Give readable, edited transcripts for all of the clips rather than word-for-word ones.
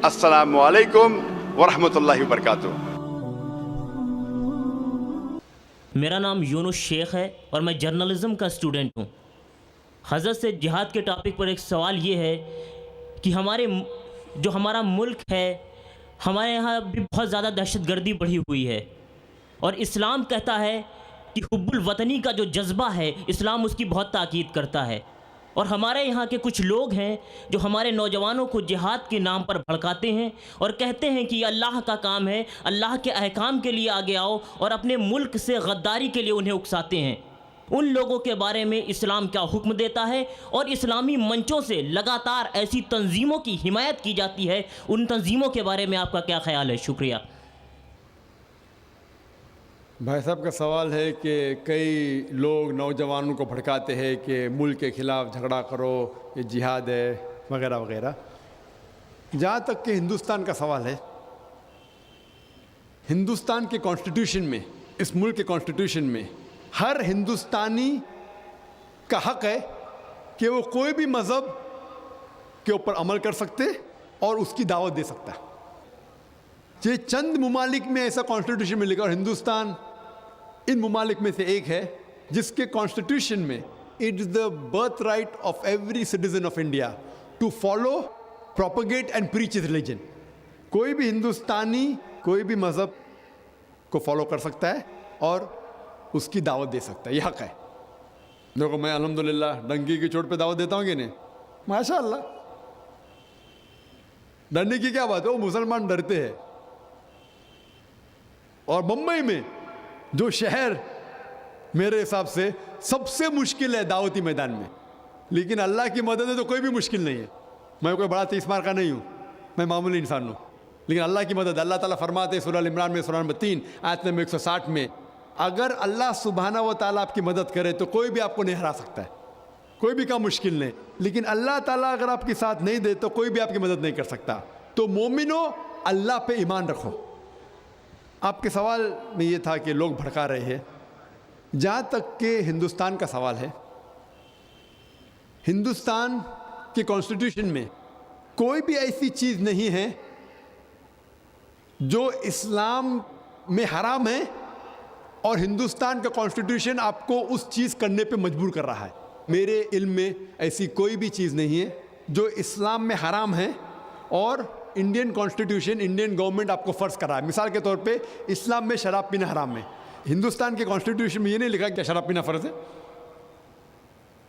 السلام علیکم ورحمۃ اللہ وبرکاتہ۔ میرا نام یونس شیخ ہے اور میں جرنلزم کا اسٹوڈنٹ ہوں۔ حضرت سے جہاد کے ٹاپک پر ایک سوال یہ ہے کہ ہمارا ملک ہے، ہمارے یہاں بھی بہت زیادہ دہشت گردی بڑھی ہوئی ہے، اور اسلام کہتا ہے کہ حب الوطنی کا جو جذبہ ہے اسلام اس کی بہت تاکید کرتا ہے، اور ہمارے یہاں کے کچھ لوگ ہیں جو ہمارے نوجوانوں کو جہاد کے نام پر بھڑکاتے ہیں اور کہتے ہیں کہ یہ اللہ کا کام ہے، اللہ کے احکام کے لیے آگے آؤ، اور اپنے ملک سے غداری کے لیے انہیں اکساتے ہیں۔ ان لوگوں کے بارے میں اسلام کیا حکم دیتا ہے، اور اسلامی منچوں سے لگاتار ایسی تنظیموں کی حمایت کی جاتی ہے، ان تنظیموں کے بارے میں آپ کا کیا خیال ہے؟ شکریہ۔ بھائی صاحب کا سوال ہے کہ کئی لوگ نوجوانوں کو بھڑکاتے ہیں کہ ملک کے خلاف جھگڑا کرو، یہ جہاد ہے وغیرہ وغیرہ۔ جہاں تک کہ ہندوستان کا سوال ہے، ہندوستان کے کانسٹیٹیوشن میں، اس ملک کے کانسٹیٹیوشن میں ہر ہندوستانی کا حق ہے کہ وہ کوئی بھی مذہب کے اوپر عمل کر سکتے اور اس کی دعوت دے سکتا ہے۔ یہ چند ممالک میں ایسا کانسٹیٹیوشن میں لکھا، اور ہندوستان ان ممالک میں سے ایک ہے جس کے کانسٹیٹیوشن میں it is the birth right of every citizen of India to follow, propagate and preach religion. کوئی بھی ہندوستانی کوئی بھی مذہب کو فالو کر سکتا ہے اور اس کی دعوت دے سکتا ہے، یہ حق ہے۔ دیکھو میں الحمدللہ ڈنکی کی چوٹ پہ دعوت دیتا ہوں کہ نہیں؟ ماشاء اللہ، ڈرنے کی کیا بات ہے، وہ مسلمان ڈرتے ہیں۔ اور بمبئی میں جو شہر میرے حساب سے سب سے مشکل ہے دعوتی میدان میں، لیکن اللہ کی مدد ہے تو کوئی بھی مشکل نہیں ہے۔ میں کوئی بڑا 30 مار کا نہیں ہوں، میں معمولی انسان ہوں، لیکن اللہ کی مدد، اللہ تعالیٰ فرماتے ہیں سورہ ال عمران میں سورہ نمبر 3 آیت نمبر 160 میں، اگر اللہ سبحانہ و تعالیٰ آپ کی مدد کرے تو کوئی بھی آپ کو نہیں ہرا سکتا ہے، کوئی بھی کام مشکل نہیں، لیکن اللہ تعالیٰ اگر آپ کے ساتھ نہیں دے تو کوئی بھی آپ کی مدد نہیں کر سکتا۔ تو مومنو، اللہ پہ ایمان رکھو۔ آپ کے سوال میں یہ تھا کہ لوگ بھڑکا رہے ہیں۔ جہاں تک کہ ہندوستان کا سوال ہے، ہندوستان کے کانسٹیٹیوشن میں کوئی بھی ایسی چیز نہیں ہے جو اسلام میں حرام ہے اور ہندوستان کا کانسٹیٹیوشن آپ کو اس چیز کرنے پہ مجبور کر رہا ہے۔ میرے علم میں ایسی کوئی بھی چیز نہیں ہے جو اسلام میں حرام ہے اور انڈین کانسٹیٹیوشن، انڈین گورنمنٹ آپ کو فرض کر رہا ہے۔ مثال کے طور پہ اسلام میں شراب پینا حرام ہے، ہندوستان کے کانسٹیٹیوشن میں یہ نہیں لکھا کہ شراب پینا فرض ہے۔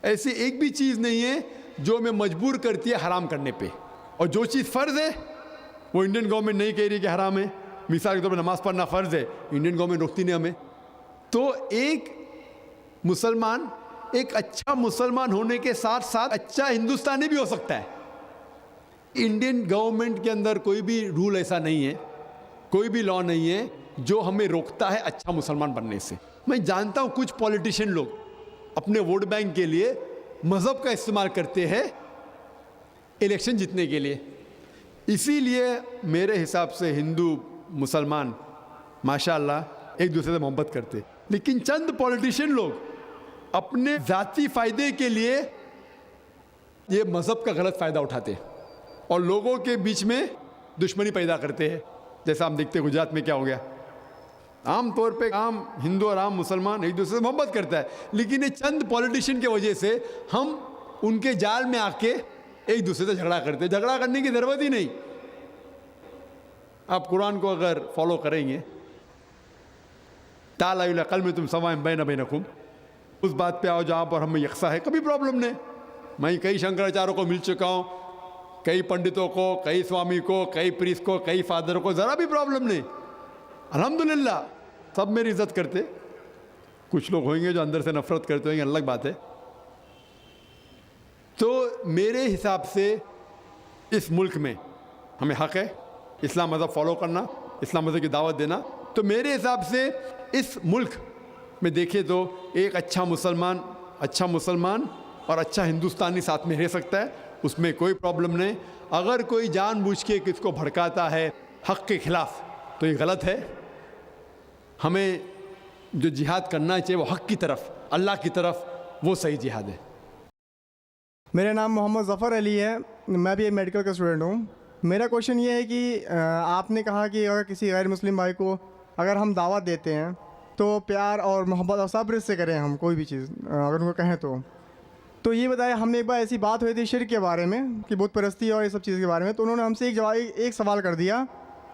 ایسی ایک بھی چیز نہیں ہے جو ہمیں مجبور کرتی ہے حرام کرنے پہ، اور جو چیز فرض ہے وہ انڈین گورنمنٹ نہیں کہہ رہی کہ حرام ہے۔ مثال کے طور پہ نماز پڑھنا فرض ہے، انڈین گورنمنٹ روکتی نہیں ہمیں۔ تو ایک مسلمان ایک اچھا مسلمان ہونے کے ساتھ ساتھ اچھا ہندوستانی بھی ہو سکتا ہے۔ انڈین گورنمنٹ کے اندر کوئی بھی رول ایسا نہیں ہے، کوئی بھی لا نہیں ہے جو ہمیں روکتا ہے اچھا مسلمان بننے سے۔ میں جانتا ہوں کچھ پولیٹیشین لوگ اپنے ووٹ بینک کے لیے مذہب کا استعمال کرتے ہیں الیکشن جیتنے کے لیے، اسی لیے میرے حساب سے ہندو مسلمان ماشاءاللہ ایک دوسرے سے محبت کرتے، لیکن چند پولیٹیشین لوگ اپنے ذاتی فائدے کے لیے یہ مذہب کا غلط فائدہ اٹھاتے اور لوگوں کے بیچ میں دشمنی پیدا کرتے ہیں۔ جیسا ہم دیکھتے ہیں گجرات میں کیا ہو گیا۔ عام طور پہ عام ہندو اور عام مسلمان ایک دوسرے سے محبت کرتا ہے، لیکن یہ چند پولیٹیشین کی وجہ سے ہم ان کے جال میں آ کے ایک دوسرے سے جھگڑا کرتے ہیں۔ جھگڑا کرنے کی ضرورت ہی نہیں۔ آپ قرآن کو اگر فالو کریں گے، تعالیٰ الی کلمۃ سواء بینکم، اس بات پہ آؤ جہاں پر ہمیں یکساں ہے، کبھی پرابلم نہیں۔ میں کئی شنکراچاریوں کو مل چکا ہوں، کئی پنڈتوں کو، کئی سوامی کو، کئی پریس کو، کئی فادر کو، ذرا بھی پرابلم نہیں، الحمدللہ سب میری عزت کرتے۔ کچھ لوگ ہوئیں گے جو اندر سے نفرت کرتے ہوئیں گے، الگ بات ہے۔ تو میرے حساب سے اس ملک میں ہمیں حق ہے اسلام مذہب فالو کرنا، اسلام مذہب کی دعوت دینا۔ تو میرے حساب سے اس ملک میں دیکھیں تو ایک اچھا مسلمان اور اچھا ہندوستانی ساتھ میں رہ سکتا ہے، اس میں کوئی پرابلم نہیں۔ اگر کوئی جان بوجھ کے کس کو بھڑکاتا ہے حق کے خلاف تو یہ غلط ہے۔ ہمیں جو جہاد کرنا چاہیے وہ حق کی طرف، اللہ کی طرف، وہ صحیح جہاد ہے۔ میرا نام محمد ظفر علی ہے، میں بھی ایک میڈیکل کا اسٹوڈنٹ ہوں۔ میرا کوشچن یہ ہے کہ آپ نے کہا کہ اگر کسی غیر مسلم بھائی کو اگر ہم دعوت دیتے ہیں تو پیار اور محبت اور صبر سے کریں، ہم کوئی بھی چیز اگر ان کو کہیں تو یہ بتایا. ہم نے ایک بار ایسی بات ہوئی تھی شرک کے بارے میں کہ بت پرستی اور یہ سب چیز کے بارے میں، تو انہوں نے ہم سے ایک سوال کر دیا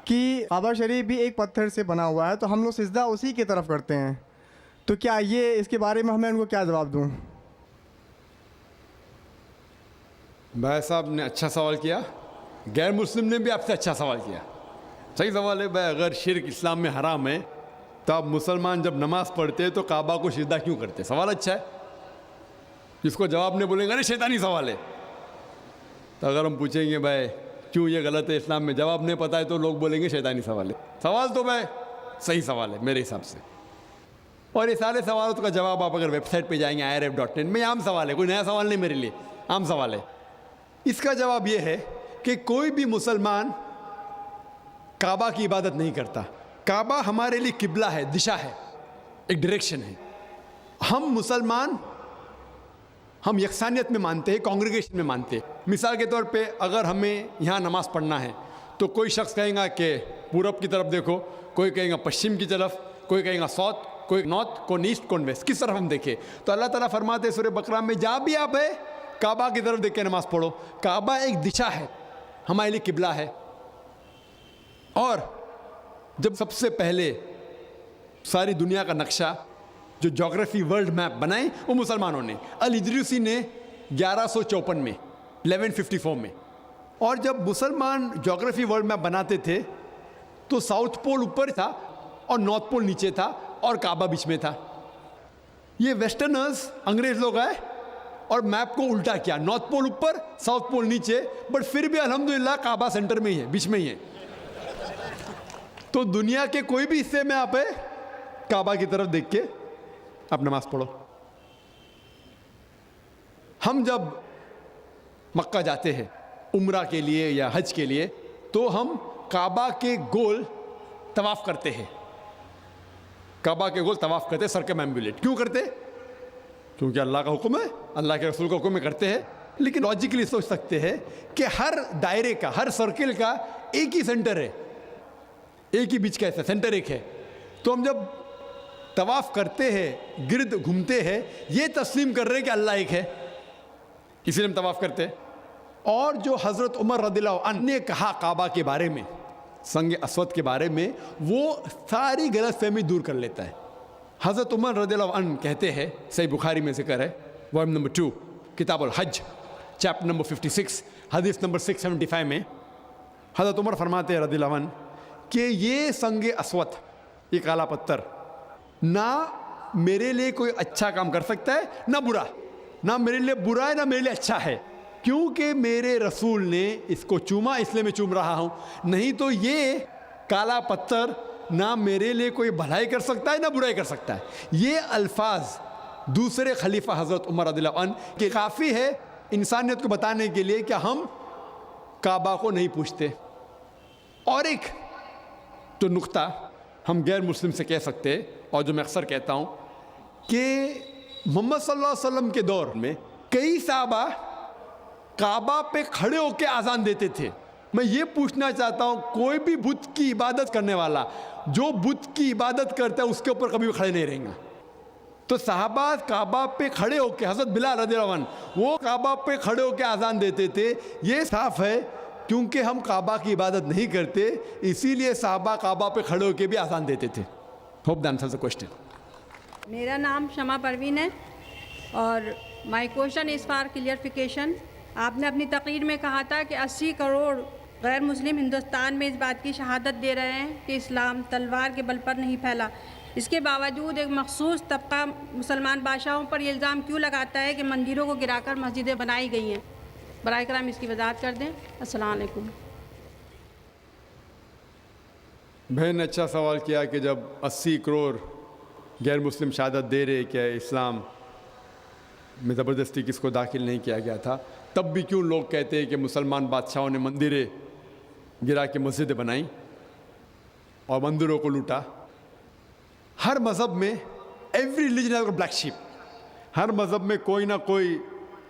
کہ کعبہ شریف بھی ایک پتھر سے بنا ہوا ہے تو ہم لوگ سجدہ اسی کی طرف کرتے ہیں، تو کیا یہ اس کے بارے میں ہمیں ان کو کیا جواب دوں؟ بھائی صاحب نے اچھا سوال کیا، غیر مسلم نے بھی آپ سے اچھا سوال کیا. صحیح سوال ہے بھائی. اگر شرک اسلام میں حرام ہے تو آپ مسلمان جب نماز پڑھتے ہیں تو کعبہ کو سجدہ کیوں کرتے؟ سوال اچھا ہے. جس کو جواب نہیں بولیں گے ارے شیطانی سوال ہے. تو اگر ہم پوچھیں گے بھائی کیوں یہ غلط ہے اسلام میں، جواب نہیں پتہ ہے تو لوگ بولیں گے شیطانی سوال ہے. سوال تو بھائی صحیح سوال ہے میرے حساب سے. اور یہ سارے سوالات کا جواب آپ اگر ویب سائٹ پہ جائیں گے IRF.in میں، عام سوال ہے، کوئی نیا سوال نہیں میرے لیے، عام سوال ہے. اس کا جواب یہ ہے کہ کوئی بھی مسلمان کعبہ کی عبادت نہیں کرتا. کعبہ ہمارے لیے قبلہ ہے، دشا ہے، ایک ڈائریکشن ہے. ہم مسلمان ہم یکسانیت میں مانتے ہیں، کانگریگیشن میں مانتے ہیں. مثال کے طور پہ اگر ہمیں یہاں نماز پڑھنا ہے تو کوئی شخص کہیں گا کہ پورب کی طرف دیکھو، کوئی کہیں گا پشچم کی طرف، کوئی کہیں گا ساؤتھ، کوئی نارتھ، کوئی ایسٹ، کوئی ویسٹ، کس طرف ہم دیکھیں. تو اللہ تعالیٰ فرماتے ہیں سورہ بقرہ میں جہاں بھی آپ ہے کعبہ کی طرف دیکھ کے نماز پڑھو. کعبہ ایک دشا ہے، ہمارے لیے قبلہ ہے. اور جب سب سے پہلے ساری دنیا کا نقشہ جو جغرافی ورلڈ میپ بنائیں وہ مسلمانوں نے، الادریسی نے 1154 میں 1154 میں. اور جب مسلمان جغرافی ورلڈ میپ بناتے تھے تو ساؤتھ پول اوپر تھا اور نارتھ پول نیچے تھا اور کعبہ بیچ میں تھا. یہ ویسٹرنرز انگریز لوگ آئے اور میپ کو الٹا کیا، نارتھ پول اوپر ساؤتھ پول نیچے، بٹ پھر بھی الحمدللہ کعبہ سینٹر میں ہی ہے، بیچ میں ہی ہے. تو دنیا کے کوئی بھی حصے میں آپ کعبہ کی طرف دیکھ کے آپ نماز پڑھو. ہم جب مکہ جاتے ہیں عمرہ کے لیے یا حج کے لیے تو ہم کعبہ کے گول طواف کرتے ہیں. کعبہ کے گول طواف کرتے، سرکمامبولیٹ. کیوں کرتے؟ کیونکہ اللہ کا حکم ہے، اللہ کے رسول کا حکم ہے، کرتے ہیں. لیکن لاجیکلی سوچ سکتے ہیں کہ ہر دائرے کا، ہر سرکل کا ایک ہی سینٹر ہے، ایک ہی بیچ کا ایسا سینٹر ایک ہے. تو ہم جب طواف کرتے ہیں، گرد گھومتے ہیں، یہ تسلیم کر رہے ہیں کہ اللہ ایک ہے، اسی لیے ہم طواف کرتے ہیں. اور جو حضرت عمر رضی اللہ عنہ نے کہا کعبہ کے بارے میں، سنگ اسود کے بارے میں، وہ ساری غلط فہمی دور کر لیتا ہے. حضرت عمر رضی اللہ عنہ کہتے ہیں، صحیح بخاری میں ذکر ہے، والیوم نمبر 2 کتاب الحج چیپٹر نمبر 56 حدیث نمبر 675 میں حضرت عمر فرماتے ہیں رضی اللہ عنہ کہ یہ سنگ اسود، یہ کالا پتھر، نہ میرے لیے کوئی اچھا کام کر سکتا ہے نہ برا، نہ میرے لیے برا ہے نہ میرے لیے اچھا ہے، کیونکہ میرے رسول نے اس کو چوما، اس لیے میں چوم رہا ہوں. نہیں تو یہ کالا پتھر نہ میرے لیے کوئی بھلائی کر سکتا ہے نہ برائی کر سکتا ہے. یہ الفاظ دوسرے خلیفہ حضرت عمر رضی اللہ عنہ کہ کافی ہے انسانیت کو بتانے کے لیے کہ ہم کعبہ کو نہیں پوچھتے. اور ایک تو نقطہ ہم غیر مسلم سے کہہ سکتے ہیں، اور جو میں اکثر کہتا ہوں کہ محمد صلی اللہ علیہ وسلم کے دور میں کئی صحابہ کعبہ پہ کھڑے ہو کے اذان دیتے تھے. میں یہ پوچھنا چاہتا ہوں کوئی بھی بت کی عبادت کرنے والا جو بت کی عبادت کرتا ہے اس کے اوپر کبھی کھڑے نہیں رہیں گا. تو صحابہ کعبہ پہ کھڑے ہو کے، حضرت بلال رضی اللہ عنہ وہ کعبہ پہ کھڑے ہو کے اذان دیتے تھے. یہ صاف ہے کیونکہ ہم کعبہ کی عبادت نہیں کرتے، اسی لیے صحابہ کعبہ پہ کھڑے ہو کے بھی اذان دیتے تھے. Hope that answers the question. میرا نام شمع پروین ہے اور my question is for clarification. آپ نے اپنی تقریر میں کہا تھا کہ 80 کروڑ غیر مسلم ہندوستان میں اس بات کی شہادت دے رہے ہیں کہ اسلام تلوار کے بل پر نہیں پھیلا. اس کے باوجود ایک مخصوص طبقہ مسلمان بادشاہوں پر یہ الزام کیوں لگاتا ہے کہ مندروں کو گرا کر مسجدیں بنائی گئی ہیں؟ براہ کرم اس کی وضاحت کر دیں. السلام علیکم. بہن نے اچھا سوال کیا کہ جب 80 کروڑ غیر مسلم شہادت دے رہے کہ اسلام میں زبردستی کس کو داخل نہیں کیا گیا تھا، تب بھی کیوں لوگ کہتے ہیں کہ مسلمان بادشاہوں نے مندریں گرا کے مسجدیں بنائیں اور مندروں کو لوٹا. ہر مذہب میں every religion has a black sheep. ہر مذہب میں کوئی نہ کوئی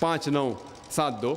5972,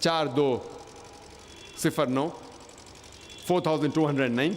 4209, 4209।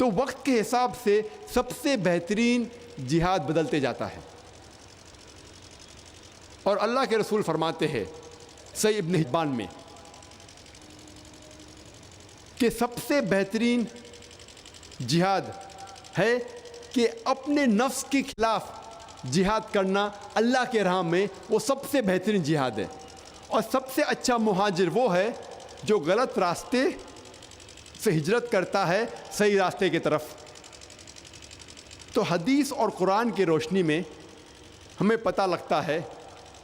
تو وقت کے حساب سے سب سے بہترین جہاد بدلتے جاتا ہے. اور اللہ کے رسول فرماتے ہیں صحیح ابن حبان میں کہ سب سے بہترین جہاد ہے کہ اپنے نفس کے خلاف جہاد کرنا اللہ کے راہ میں، وہ سب سے بہترین جہاد ہے. اور سب سے اچھا مہاجر وہ ہے جو غلط راستے سے ہجرت کرتا ہے صحیح راستے کی طرف. تو حدیث اور قرآن کی روشنی میں ہمیں پتہ لگتا ہے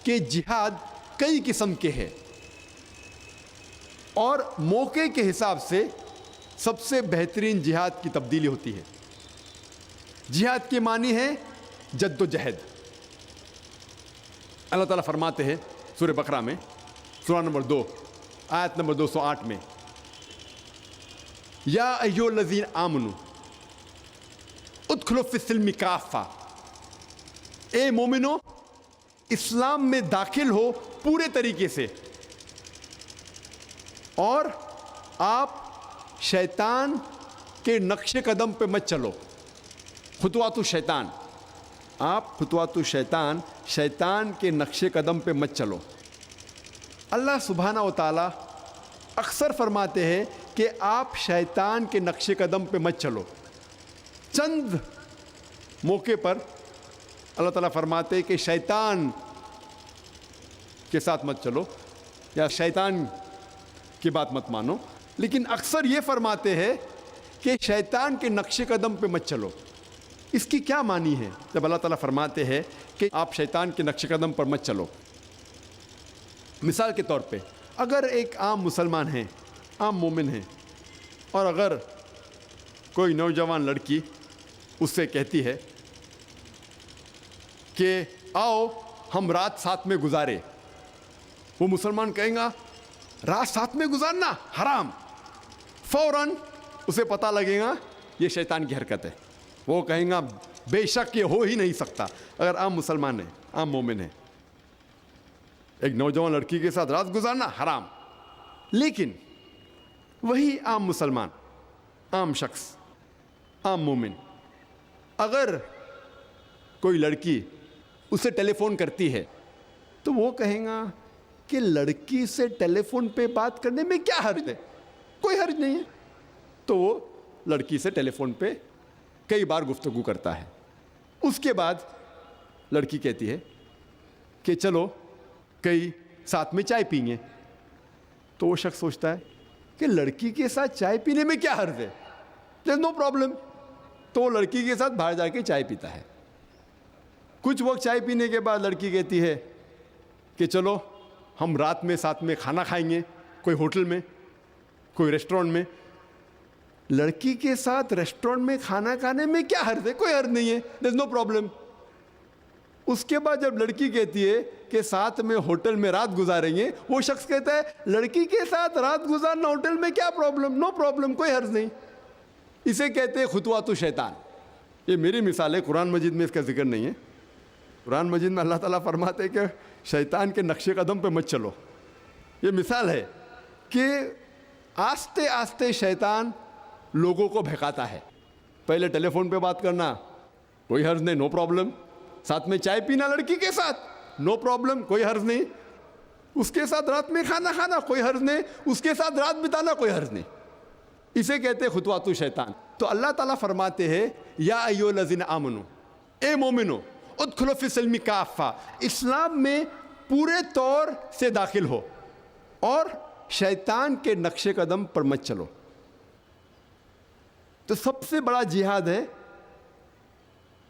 کہ جہاد کئی قسم کے ہیں اور موقع کے حساب سے سب سے بہترین جہاد کی تبدیلی ہوتی ہے. جہاد کے معنی ہے جد و جہد. اللہ تعالیٰ فرماتے ہیں سورہ بقرہ میں سورہ نمبر 2 آیت نمبر 208 میں یا ایھا الذین آمنوا ادخلوا فی السلم کافہ، اے مومنو اسلام میں داخل ہو پورے طریقے سے، اور آپ شیطان کے نقش قدم پہ مت چلو. خطوات الشیطان، آپ خطوات الشیطان، شیطان کے نقش قدم پہ مت چلو. اللہ سبحانہ و تعالیٰ اکثر فرماتے ہیں کہ آپ شیطان کے نقش قدم پہ مت چلو. چند موقع پر اللہ تعالیٰ فرماتے ہیں کہ شیطان کے ساتھ مت چلو یا شیطان کی بات مت مانو، لیکن اکثر یہ فرماتے ہیں کہ شیطان کے نقش قدم پہ مت چلو. اس کی کیا معنی ہے جب اللہ تعالیٰ فرماتے ہیں کہ آپ شیطان کے نقش قدم پر مت چلو؟ مثال کے طور پہ اگر ایک عام مسلمان ہے، عام مومن ہے، اور اگر کوئی نوجوان لڑکی اس سے کہتی ہے کہ آؤ ہم رات ساتھ میں گزارے، وہ مسلمان کہیں گا رات ساتھ میں گزارنا حرام. فوراً اسے پتہ لگے گا یہ شیطان کی حرکت ہے. وہ کہیں گا بے شک یہ ہو ہی نہیں سکتا. اگر عام مسلمان ہے، عام مومن ہے، ایک نوجوان لڑکی کے ساتھ رات گزارنا حرام. لیکن وہی عام مسلمان، عام شخص، عام مومن، اگر کوئی لڑکی اسے ٹیلی فون کرتی ہے تو وہ کہیں گا کہ لڑکی سے ٹیلی فون پہ بات کرنے میں کیا حرج ہے، کوئی حرج نہیں ہے. تو وہ لڑکی سے ٹیلی فون پہ کئی بار گفتگو کرتا ہے. اس کے بعد لڑکی کہتی ہے کہ چلو کئی ساتھ میں چائے پئیں گے. تو وہ شخص سوچتا ہے کہ لڑکی کے ساتھ چائے پینے میں کیا حرج ہے، there's no problem. تو وہ لڑکی کے ساتھ باہر جا کے چائے پیتا ہے. کچھ وقت چائے پینے کے بعد لڑکی کہتی ہے کہ چلو ہم رات میں ساتھ میں کھانا کھائیں گے، کوئی ہوٹل میں، کوئی ریسٹورنٹ میں. لڑکی کے ساتھ ریسٹورنٹ میں کھانا کھانے میں کیا حرج ہے، کوئی حرج نہیں ہے، there's no problem. اس کے بعد جب لڑکی کہتی ہے کہ ساتھ میں ہوٹل میں رات گزاریں گے، وہ شخص کہتا ہے لڑکی کے ساتھ رات گزارنا ہوٹل میں کیا پرابلم، نو پرابلم، کوئی حرج نہیں. اسے کہتے ہیں خطوات الشیطان. یہ میری مثال ہے، قرآن مجید میں اس کا ذکر نہیں ہے. قرآن مجید میں اللہ تعالیٰ فرماتے ہیں کہ شیطان کے نقش قدم پہ مت چلو. یہ مثال ہے کہ آہستہ آہستہ شیطان لوگوں کو بہکاتا ہے. پہلے ٹیلی فون پہ بات کرنا کوئی حرج نہیں، نو پرابلم. ساتھ میں چائے پینا لڑکی کے ساتھ نو پرابلم، کوئی حرج نہیں. اس کے ساتھ رات میں کھانا کھانا کوئی حرج نہیں. اس کے ساتھ رات بتانا کوئی حرج نہیں. اسے کہتے ہیں خطوات الشیطان. تو اللہ تعالیٰ فرماتے ہیں یا ایھا الذین آمنو، اے مومنو ادخلوا فی السلم کافہ، اسلام میں پورے طور سے داخل ہو اور شیطان کے نقش قدم پر مت چلو. تو سب سے بڑا جہاد ہے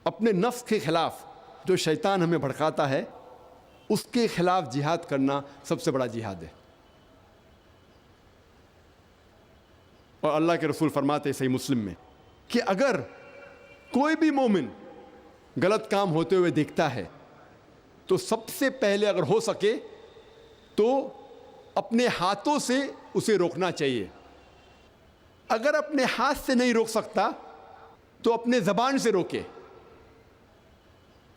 اپنے نفس کے خلاف، جو شیطان ہمیں بھڑکاتا ہے اس کے خلاف جہاد کرنا سب سے بڑا جہاد ہے. اور اللہ کے رسول فرماتے ہیں صحیح مسلم میں کہ اگر کوئی بھی مومن غلط کام ہوتے ہوئے دیکھتا ہے تو سب سے پہلے اگر ہو سکے تو اپنے ہاتھوں سے اسے روکنا چاہیے. اگر اپنے ہاتھ سے نہیں روک سکتا تو اپنے زبان سے روکے.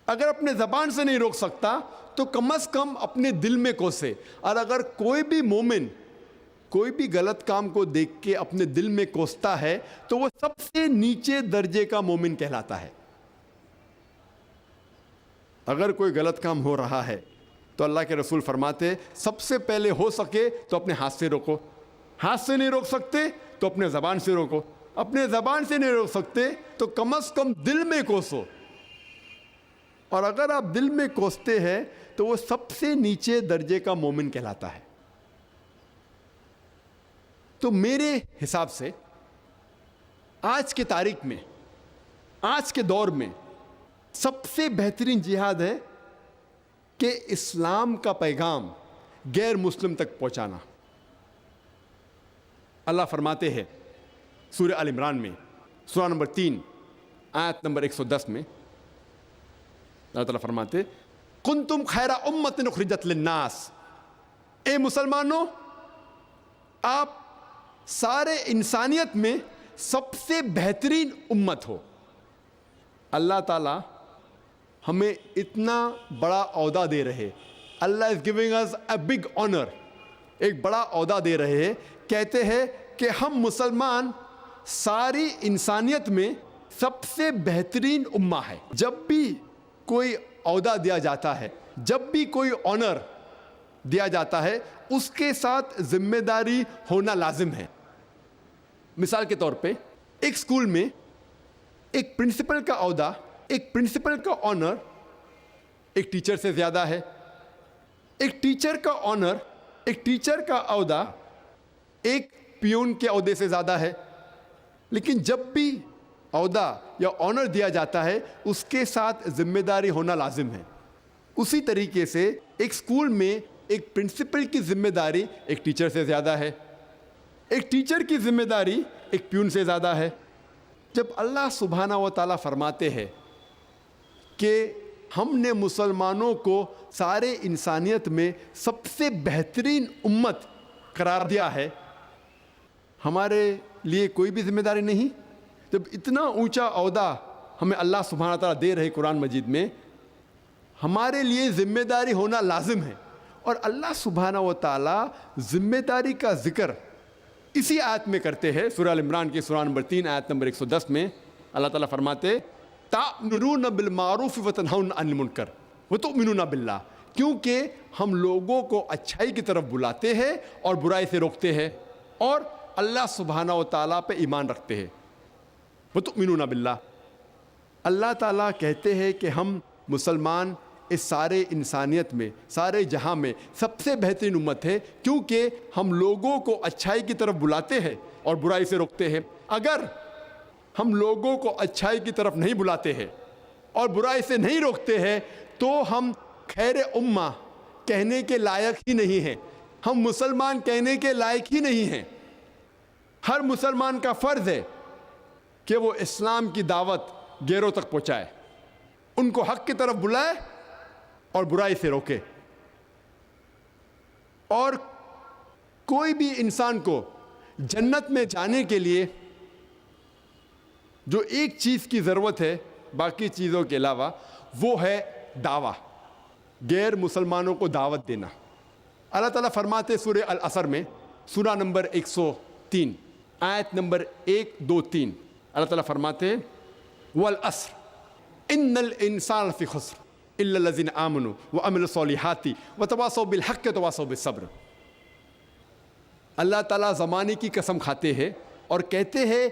اگر اپنے زبان سے نہیں روک سکتا تو کم از کم اپنے دل میں کوسے. اور اگر کوئی بھی مومن کوئی بھی غلط کام کو دیکھ کے اپنے دل میں کوستا ہے تو وہ سب سے نیچے درجے کا مومن کہلاتا ہے. اگر کوئی غلط کام ہو رہا ہے تو اللہ کے رسول فرماتے سب سے پہلے ہو سکے تو اپنے ہاتھ سے روکو, ہاتھ سے نہیں روک سکتے تو اپنے زبان سے روکو, اپنے زبان سے نہیں روک سکتے تو کم از کم دل میں کوسو, اور اگر آپ دل میں کوستے ہیں تو وہ سب سے نیچے درجے کا مومن کہلاتا ہے. تو میرے حساب سے آج کے تاریخ میں, آج کے دور میں سب سے بہترین جہاد ہے کہ اسلام کا پیغام غیر مسلم تک پہنچانا. اللہ فرماتے ہیں سورہ آل عمران میں سورہ نمبر 3 آیت نمبر 110 میں, اللہ تعالیٰ فرماتے کنتم خیر امۃ اخرجت للناس, اے مسلمانوں آپ سارے انسانیت میں سب سے بہترین امت ہو. اللہ تعالیٰ ہمیں اتنا بڑا عہدہ دے رہے, اللہ is giving us a big honour, ایک بڑا عہدہ دے رہے ہیں. کہتے ہیں کہ ہم مسلمان ساری انسانیت میں سب سے بہترین امہ ہے. جب بھی کوئی عہدہ دیا جاتا ہے, جب بھی کوئی آنر دیا جاتا ہے, اس کے ساتھ ذمہ داری ہونا لازم ہے. مثال کے طور پہ ایک اسکول میں ایک پرنسپل کا عہدہ, ایک پرنسپل کا آنر ایک ٹیچر سے زیادہ ہے. ایک ٹیچر کا آنر, ایک ٹیچر کا عہدہ ایک پیون کے عہدے سے زیادہ ہے. لیکن جب بھی عہدہ یا آنر دیا جاتا ہے اس کے ساتھ ذمہ داری ہونا لازم ہے. اسی طریقے سے ایک اسکول میں ایک پرنسپل کی ذمہ داری ایک ٹیچر سے زیادہ ہے, ایک ٹیچر کی ذمہ داری ایک پیون سے زیادہ ہے. جب اللہ سبحانہ و تعالیٰ فرماتے ہیں کہ ہم نے مسلمانوں کو سارے انسانیت میں سب سے بہترین امت قرار دیا ہے, ہمارے لیے کوئی بھی ذمہ داری نہیں؟ جب اتنا اونچا عہدہ ہمیں اللہ سبحانہ تعالیٰ دے رہے قرآن مجید میں, ہمارے لیے ذمہ داری ہونا لازم ہے. اور اللہ سبحانہ و تعالیٰ ذمہ داری کا ذکر اسی آیت میں کرتے ہیں. سورہ آل عمران کی سورہ نمبر 3 آیت نمبر 110 میں اللہ تعالیٰ فرماتے تأمرون بالمعروف وتنہون عن المنکر وتؤمنون باللہ, کیونکہ ہم لوگوں کو اچھائی کی طرف بلاتے ہیں اور برائی سے روکتے ہیں اور اللہ سبحانہ و تعالیٰ پہ ایمان رکھتے ہیں. وتؤمنون باللہ, اللہ تعالیٰ کہتے ہیں کہ ہم مسلمان اس سارے انسانیت میں, سارے جہاں میں سب سے بہترین امت ہے کیونکہ ہم لوگوں کو اچھائی کی طرف بلاتے ہیں اور برائی سے روکتے ہیں. اگر ہم لوگوں کو اچھائی کی طرف نہیں بلاتے ہیں اور برائی سے نہیں روکتے ہیں تو ہم خیر امہ کہنے کے لائق ہی نہیں ہیں, ہم مسلمان کہنے کے لائق ہی نہیں ہیں. ہر مسلمان کا فرض ہے کہ وہ اسلام کی دعوت غیروں تک پہنچائے, ان کو حق کی طرف بلائے اور برائی سے روکے. اور کوئی بھی انسان کو جنت میں جانے کے لیے جو ایک چیز کی ضرورت ہے باقی چیزوں کے علاوہ, وہ ہے دعویٰ, غیر مسلمانوں کو دعوت دینا. اللہ تعالیٰ فرماتے سورہ العصر میں سورہ نمبر 103 آیت نمبر 1, 2, 3, اللہ تعالیٰ فرماتے والعصر ان الانسان لفی خسر الا الذین آمنوا وعملوا الصالحات وتواصوا بالحق وتواصوا بالصبر. اللہ تعالیٰ زمانے کی قسم کھاتے ہیں اور کہتے ہیں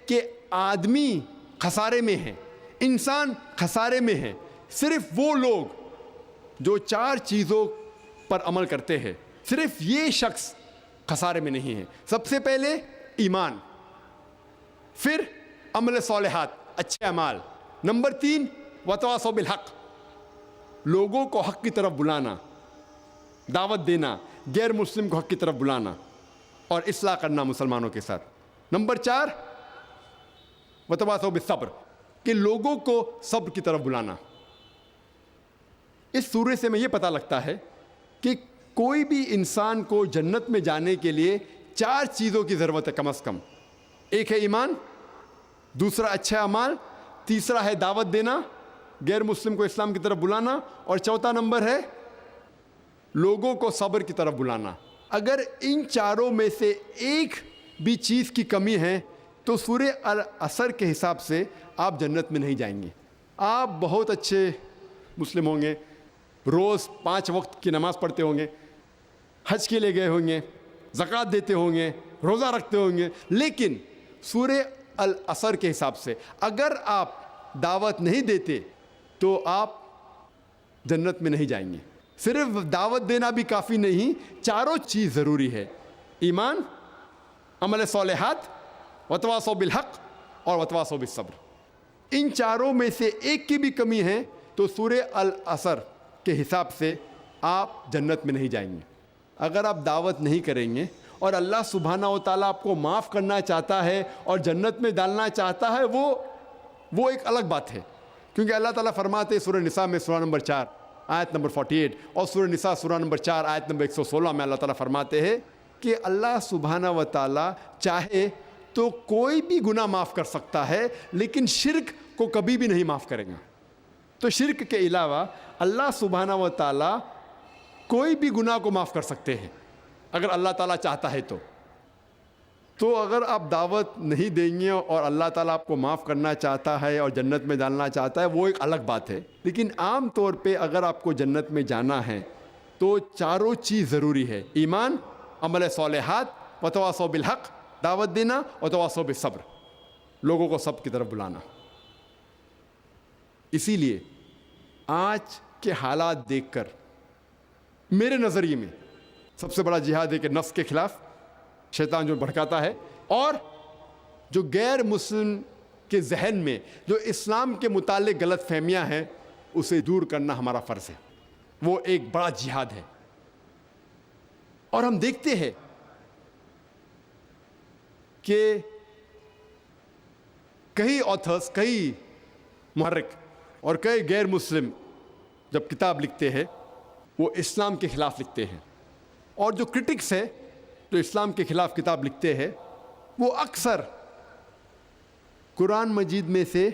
کہ آدمی خسارے میں ہیں, انسان خسارے میں ہے, صرف وہ لوگ جو 4 چیزوں پر عمل کرتے ہیں, صرف یہ شخص خسارے میں نہیں ہے. سب سے پہلے ایمان, پھر عمل صالحات اچھے اعمال, نمبر 3 وتواصوا بالحق لوگوں کو حق کی طرف بلانا, دعوت دینا, غیر مسلم کو حق کی طرف بلانا اور اصلاح کرنا مسلمانوں کے ساتھ, نمبر 4 وتواصوا بالصبر کہ لوگوں کو صبر کی طرف بلانا. اس سورے سے میں یہ پتہ لگتا ہے کہ کوئی بھی انسان کو جنت میں جانے کے لیے 4 چیزوں کی ضرورت ہے کم از کم. ایک ہے ایمان, دوسرا اچھا اعمال, تیسرا ہے دعوت دینا, غیر مسلم کو اسلام کی طرف بلانا, اور چوتھا نمبر ہے لوگوں کو صبر کی طرف بلانا. اگر ان چاروں میں سے ایک بھی چیز کی کمی ہے تو سورہ العصر کے حساب سے آپ جنت میں نہیں جائیں گے. آپ بہت اچھے مسلم ہوں گے, روز 5 وقت کی نماز پڑھتے ہوں گے, حج کے لیے گئے ہوں گے, زکوٰۃ دیتے ہوں گے, روزہ رکھتے ہوں گے, لیکن سورہ العصر کے حساب سے اگر آپ دعوت نہیں دیتے تو آپ جنت میں نہیں جائیں گے. صرف دعوت دینا بھی کافی نہیں, چاروں چیز ضروری ہے: ایمان, عمل صالحات, وتواصوا بالحق اور وتواصوا بالصبر. ان چاروں میں سے ایک کی بھی کمی ہے تو سورہ العصر کے حساب سے آپ جنت میں نہیں جائیں گے. اگر آپ دعوت نہیں کریں گے اور اللہ سبحانہ و تعالیٰ آپ کو معاف کرنا چاہتا ہے اور جنت میں ڈالنا چاہتا ہے, وہ ایک الگ بات ہے. کیونکہ اللہ تعالیٰ فرماتے ہیں سورہ نساء میں سورہ نمبر 4 آیت نمبر 48 اور سورہ نساء سورہ نمبر 4 آیت نمبر 116 میں اللہ تعالیٰ فرماتے ہیں کہ اللہ سبحانہ و تعالیٰ چاہے تو کوئی بھی گناہ معاف کر سکتا ہے, لیکن شرک کو کبھی بھی نہیں معاف کرے گا. تو شرک کے علاوہ اللہ سبحانہ و تعالیٰ کوئی بھی گناہ کو معاف کر سکتے ہیں اگر اللہ تعالیٰ چاہتا ہے تو اگر آپ دعوت نہیں دیں گے اور اللہ تعالیٰ آپ کو معاف کرنا چاہتا ہے اور جنت میں ڈالنا چاہتا ہے, وہ ایک الگ بات ہے. لیکن عام طور پہ اگر آپ کو جنت میں جانا ہے تو چاروں چیز ضروری ہے: ایمان, عمل صالحات, وتواصوا بالحق, دعوت دینا, وتواصوا بالصبر, لوگوں کو سب کی طرف بلانا. اسی لیے آج کے حالات دیکھ کر میرے نظریے میں سب سے بڑا جہاد ہے کہ نفس کے خلاف شیطان جو بھڑکاتا ہے, اور جو غیر مسلم کے ذہن میں جو اسلام کے متعلق غلط فہمیاں ہیں اسے دور کرنا ہمارا فرض ہے. وہ ایک بڑا جہاد ہے. اور ہم دیکھتے ہیں کہ کئی آتھرز, کئی محرک اور کئی غیر مسلم جب کتاب لکھتے ہیں وہ اسلام کے خلاف لکھتے ہیں, اور جو کرٹکس ہے جو اسلام کے خلاف کتاب لکھتے ہیں وہ اکثر قرآن مجید میں سے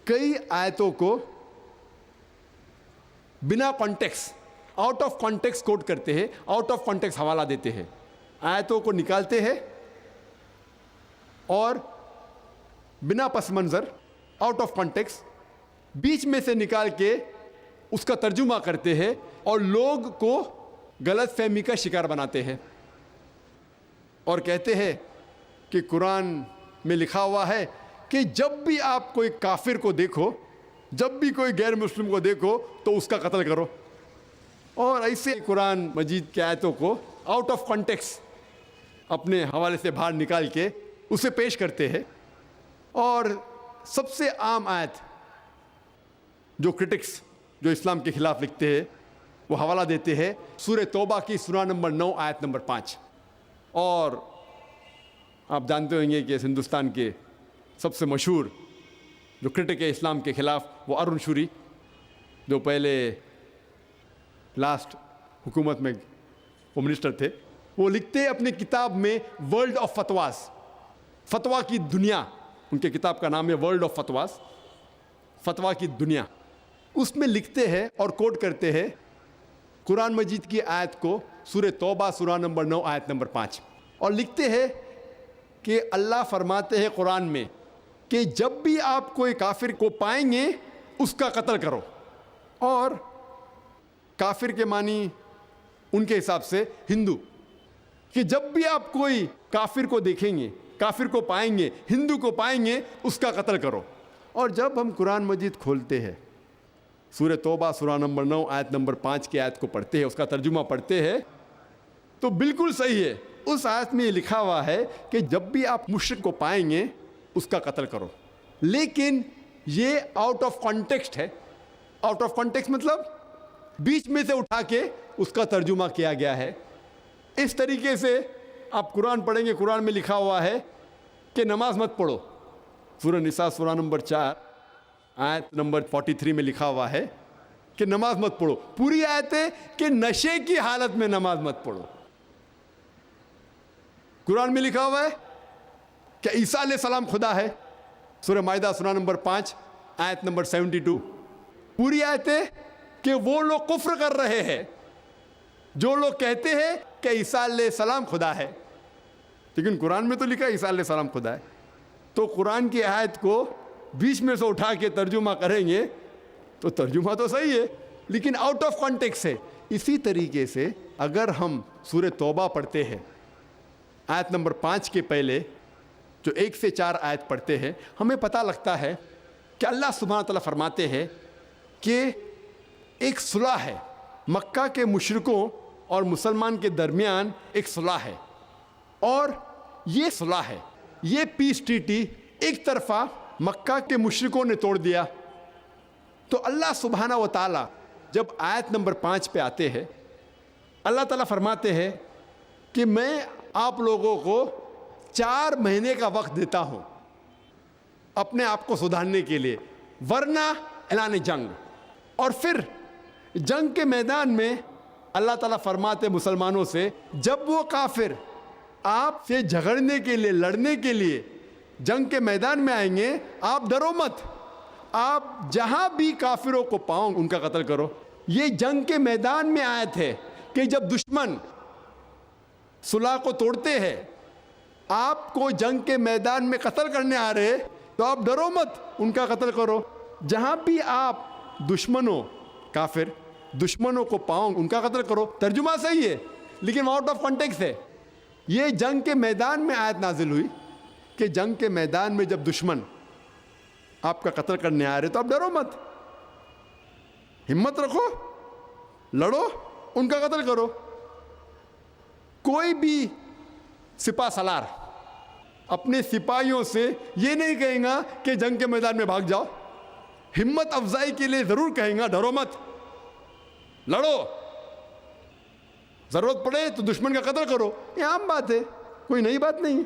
کئی آیتوں کو بنا کانٹیکس, آؤٹ آف کانٹیکس کوٹ کرتے ہیں, آؤٹ آف کانٹیکس حوالہ دیتے ہیں, آیتوں کو نکالتے ہیں اور بنا پس منظر, آؤٹ آف کانٹیکس, بیچ میں سے نکال کے اس کا ترجمہ کرتے ہیں اور لوگ کو غلط فہمی کا شکار بناتے ہیں اور کہتے ہیں کہ قرآن میں لکھا ہوا ہے کہ جب بھی آپ کوئی کافر کو دیکھو, جب بھی کوئی غیر مسلم کو دیکھو تو اس کا قتل کرو. اور ایسے قرآن مجید کی آیتوں کو آؤٹ آف کانٹیکس اپنے حوالے سے باہر نکال کے اسے پیش کرتے ہیں. اور سب سے عام آیت جو کرٹکس جو اسلام کے خلاف لکھتے ہیں وہ حوالہ دیتے ہیں سورہ توبہ کی سورہ نمبر 9 آیت نمبر 5. اور آپ جانتے ہوں گے کہ ہندوستان کے سب سے مشہور جو کرٹک ہے اسلام کے خلاف وہ ارون شوری, جو پہلے لاسٹ حکومت میں وہ منسٹر تھے, وہ لکھتے ہیں اپنے کتاب میں ورلڈ آف فتواز, فتوا کی دنیا, ان کے کتاب کا نام ہے ورلڈ آف فتواز, فتوا کی دنیا. اس میں لکھتے ہیں اور کوٹ کرتے ہیں قرآن مجید کی آیت کو سورہ توبہ سورہ نمبر 9 آیت نمبر 5, اور لکھتے ہیں کہ اللہ فرماتے ہیں قرآن میں کہ جب بھی آپ کوئی کافر کو پائیں گے اس کا قتل کرو. اور کافر کے معنی ان کے حساب سے ہندو, کہ جب بھی آپ کوئی کافر کو دیکھیں گے, کافر کو پائیں گے, ہندو کو پائیں گے, اس کا قتل کرو. اور جب ہم قرآن مجید کھولتے ہیں, سورہ توبہ سورہ نمبر 9 آیت نمبر 5 کی آیت کو پڑھتے ہیں, اس کا ترجمہ پڑھتے ہیں, تو بالکل صحیح ہے. اس آیت میں یہ لکھا ہوا ہے کہ جب بھی آپ مشرک کو پائیں گے اس کا قتل کرو. لیکن یہ آؤٹ آف کانٹیکسٹ ہے. آؤٹ آف کانٹیکسٹ مطلب بیچ میں سے اٹھا کے اس کا ترجمہ کیا گیا ہے. اس طریقے سے آپ قرآن پڑھیں گے, قرآن میں لکھا ہوا ہے کہ نماز مت پڑھو. سورہ نساء سورہ نمبر 4 آیت نمبر 43 میں لکھا ہوا ہے کہ نماز مت پڑھو. پوری آیت ہے کہ نشے کی حالت میں نماز مت پڑھو. قرآن میں لکھا ہوا ہے کہ عیسیٰ علیہ السلام خدا ہے, سورہ مائدہ سورہ نمبر 5 آیت نمبر 72. پوری آیت ہے کہ وہ لوگ کفر کر رہے ہیں جو لوگ کہتے ہیں کہ عیسیٰ علیہ السلام خدا ہے، لیکن قرآن میں تو لکھا ہے عیسیٰ علیہ السلام خدا ہے، تو قرآن کی آیت کو بیچ میں سے اٹھا کے ترجمہ کریں گے تو ترجمہ تو صحیح ہے لیکن آؤٹ آف کانٹیکسٹ ہے۔ اسی طریقے سے اگر ہم سورہ توبہ پڑھتے ہیں آیت نمبر 5 کے پہلے جو 1 سے 4 آیت پڑھتے ہیں، ہمیں پتہ لگتا ہے کہ اللہ سبحانہ تعالیٰ فرماتے ہیں کہ ایک صلح ہے، مکہ کے مشرکوں اور مسلمان کے درمیان ایک صلح ہے، اور یہ صلح ہے، یہ پیس ٹریٹی ایک طرفہ مکہ کے مشرکوں نے توڑ دیا۔ تو اللہ سبحانہ و تعالیٰ جب آیت نمبر 5 پہ آتے ہیں، اللہ تعالیٰ فرماتے ہیں کہ میں آپ لوگوں کو 4 مہینے کا وقت دیتا ہوں اپنے آپ کو سدھارنے کے لیے، ورنہ اعلان جنگ۔ اور پھر جنگ کے میدان میں اللہ تعالیٰ فرماتے مسلمانوں سے، جب وہ کافر آپ سے جھگڑنے کے لیے، لڑنے کے لیے جنگ کے میدان میں آئیں گے، آپ ڈرو مت، آپ جہاں بھی کافروں کو پاؤں ان کا قتل کرو۔ یہ جنگ کے میدان میں آیت ہے کہ جب دشمن صلح کو توڑتے ہیں، آپ کو جنگ کے میدان میں قتل کرنے آ رہے تو آپ ڈرو مت، ان کا قتل کرو۔ جہاں بھی آپ دشمنوں، کافر دشمنوں کو پاؤں ان کا قتل کرو۔ ترجمہ صحیح ہے لیکن آؤٹ آف کانٹیکسٹ ہے۔ یہ جنگ کے میدان میں آیت نازل ہوئی کہ جنگ کے میدان میں جب دشمن آپ کا قتل کرنے آ رہے تو آپ ڈرو مت، ہمت رکھو، لڑو، ان کا قتل کرو۔ کوئی بھی سپاہ سالار اپنے سپاہیوں سے یہ نہیں کہیں گا کہ جنگ کے میدان میں بھاگ جاؤ، ہمت افزائی کے لیے ضرور کہیں گا ڈرو مت، لڑو، ضرورت پڑے تو دشمن کا قتل کرو۔ یہ عام بات ہے، کوئی نئی بات نہیں۔